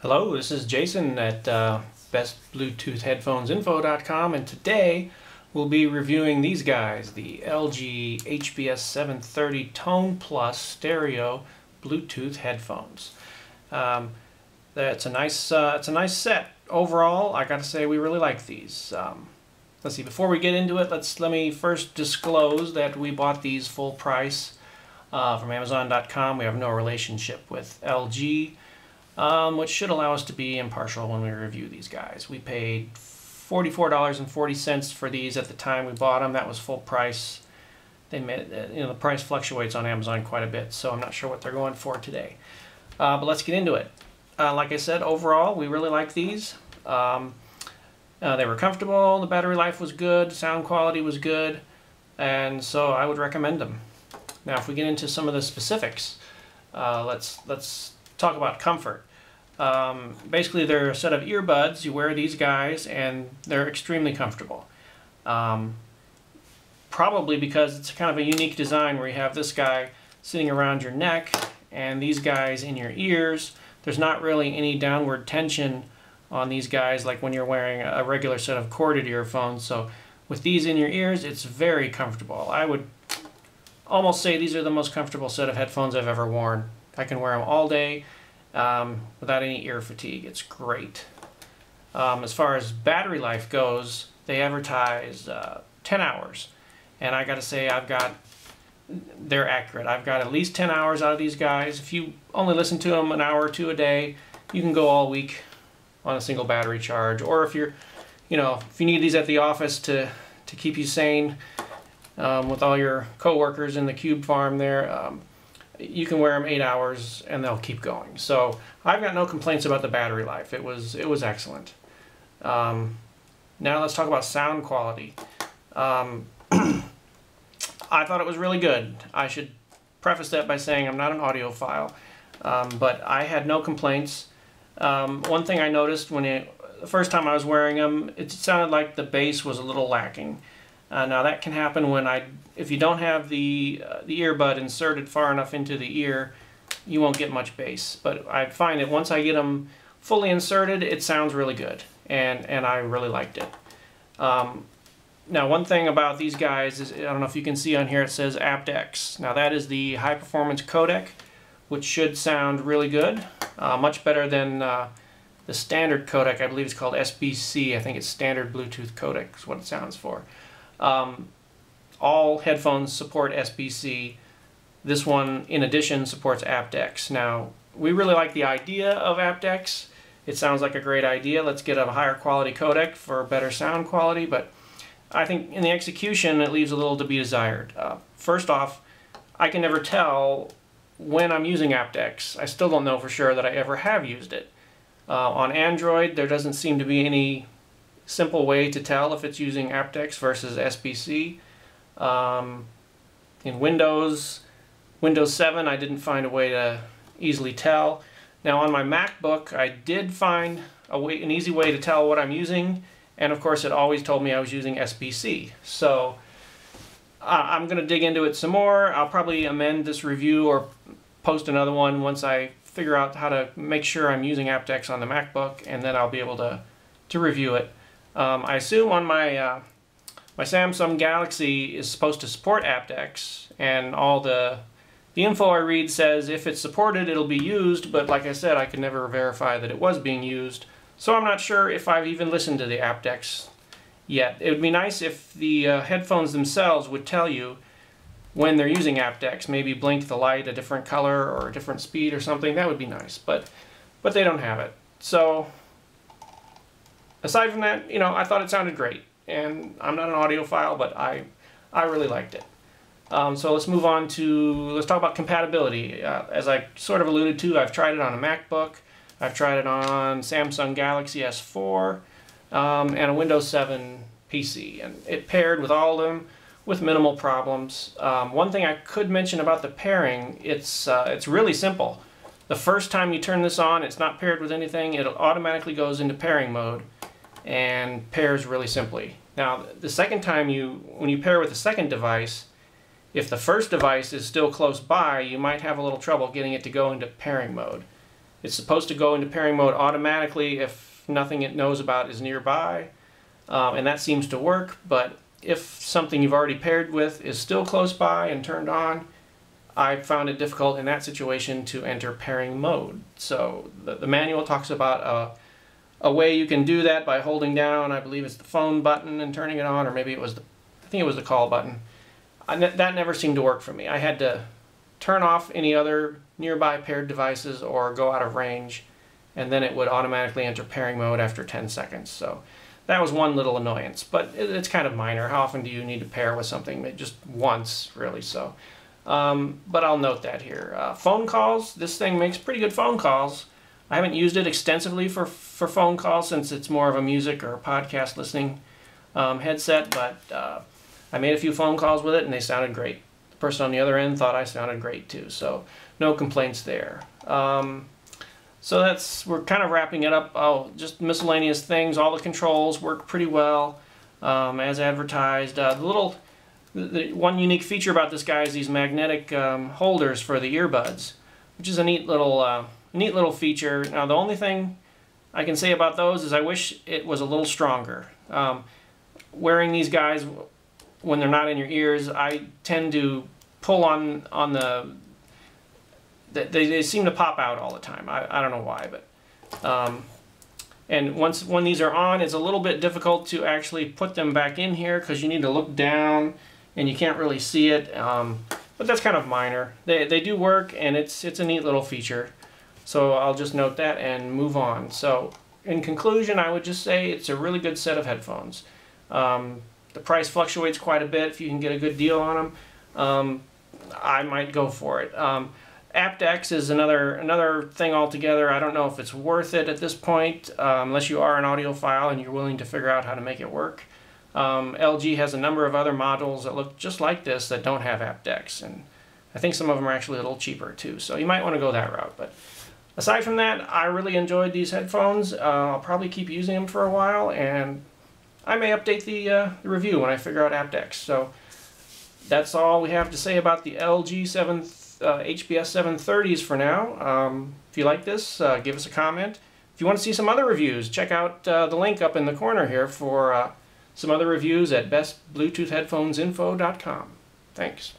Hello, this is Jason at bestbluetoothheadphonesinfo.com, and today we'll be reviewing these guys, the LG HBS-730 Tone Plus Stereo Bluetooth headphones. It's a nice set overall. I gotta say, we really like these. Let's see. Before we get into it, let me first disclose that we bought these full price from Amazon.com. We have no relationship with LG. Which should allow us to be impartial when we review these guys. We paid $44.40 for these at the time we bought them. That was full price. They made, the price fluctuates on Amazon quite a bit, so I'm not sure what they're going for today. But let's get into it. Like I said, overall, we really like these. They were comfortable. The battery life was good. Sound quality was good, and so I would recommend them. Now, if we get into some of the specifics, let's talk about comfort. Basically, they're a set of earbuds. You wear these guys and they're extremely comfortable. Probably because it's kind of a unique design where you have this guy sitting around your neck and these guys in your ears. There's not really any downward tension on these guys like when you're wearing a regular set of corded earphones. So with these in your ears, it's very comfortable. I would almost say these are the most comfortable set of headphones I've ever worn. I can wear them all day without any ear fatigue. It's great. As far as battery life goes, they advertise 10 hours. And I gotta say, they're accurate. I've got at least 10 hours out of these guys. If you only listen to them an hour or two a day, you can go all week on a single battery charge. Or if you're, if you need these at the office to keep you sane with all your coworkers in the cube farm there, you can wear them 8 hours and they'll keep going. So I've got no complaints about the battery life. It was excellent. Now let's talk about sound quality. I thought it was really good. I should preface that by saying I'm not an audiophile, but I had no complaints. One thing I noticed the first time I was wearing them, it sounded like the bass was a little lacking. Now that can happen if you don't have the earbud inserted far enough into the ear, you won't get much bass. But I find that once I get them fully inserted, it sounds really good, and I really liked it. Now one thing about these guys is, I don't know if you can see on here, it says aptX. Now that is the high performance codec, which should sound really good, much better than the standard codec. I believe it's called SBC. I think it's standard Bluetooth codec is what it sounds for. All headphones support SBC. This one, in addition, supports aptX. Now, we really like the idea of aptX. It sounds like a great idea. Let's get a higher quality codec for better sound quality, but I think in the execution, it leaves a little to be desired. First off, I can never tell when I'm using aptX. I still don't know for sure that I ever have used it. On Android, there doesn't seem to be any simple way to tell if it's using aptX versus SBC. In Windows 7, I didn't find a way to easily tell. Now on my MacBook, I did find an easy way to tell what I'm using, and of course it always told me I was using SBC. So I'm going to dig into it some more. I'll probably amend this review or post another one once I figure out how to make sure I'm using aptX on the MacBook, and then I'll be able to review it. I assume on my Samsung Galaxy is supposed to support aptX, and all the info I read says if it's supported it'll be used, but like I said, I could never verify that it was being used, so I'm not sure if I've even listened to the aptX yet. It would be nice if the headphones themselves would tell you when they're using aptX, maybe blink the light a different color or a different speed or something. That would be nice, but they don't have it. So aside from that, I thought it sounded great, and I'm not an audiophile, but I really liked it. So let's move on let's talk about compatibility. As I sort of alluded to, I've tried it on a MacBook, I've tried it on Samsung Galaxy S4, and a Windows 7 PC, and it paired with all of them with minimal problems. One thing I could mention about the pairing, it's really simple. The first time you turn this on, it's not paired with anything, it automatically goes into pairing mode and pairs really simply. Now, the second time when you pair with the second device, if the first device is still close by, you might have a little trouble getting it to go into pairing mode. It's supposed to go into pairing mode automatically if nothing it knows about is nearby, and that seems to work. But if something you've already paired with is still close by and turned on, I found it difficult in that situation to enter pairing mode. So the manual talks about a way you can do that by holding down, I believe it's the phone button and turning it on, or maybe it was I think it was the call button. That never seemed to work for me. I had to turn off any other nearby paired devices or go out of range, and then it would automatically enter pairing mode after 10 seconds. So that was one little annoyance, but it's kind of minor. How often do you need to pair with something? Just once, really. So. But I'll note that here. Phone calls, this thing makes pretty good phone calls. I haven't used it extensively for phone calls since it's more of a music or a podcast listening headset, but I made a few phone calls with it and they sounded great. The person on the other end thought I sounded great too, so no complaints there. So we're kind of wrapping it up. Oh, just miscellaneous things. All the controls work pretty well as advertised. The one unique feature about this guy is these magnetic holders for the earbuds, which is a neat little feature. Now the only thing I can say about those is I wish it was a little stronger. Wearing these guys when they're not in your ears, I tend to pull on they seem to pop out all the time. I don't know why, but and when these are on, it's a little bit difficult to actually put them back in here because you need to look down and you can't really see it, but that's kind of minor. They do work, and it's a neat little feature. So I'll just note that and move on. So in conclusion, I would just say it's a really good set of headphones. The price fluctuates quite a bit. If you can get a good deal on them, I might go for it. aptX is another thing altogether. I don't know if it's worth it at this point, unless you are an audiophile and you're willing to figure out how to make it work. LG has a number of other models that look just like this that don't have aptX, and I think some of them are actually a little cheaper too, so you might want to go that route. But aside from that, I really enjoyed these headphones. I'll probably keep using them for a while, and I may update the review when I figure out aptX. So that's all we have to say about the LG HBS-730s for now. If you like this, give us a comment. If you want to see some other reviews, check out the link up in the corner here for some other reviews at bestbluetoothheadphonesinfo.com. Thanks.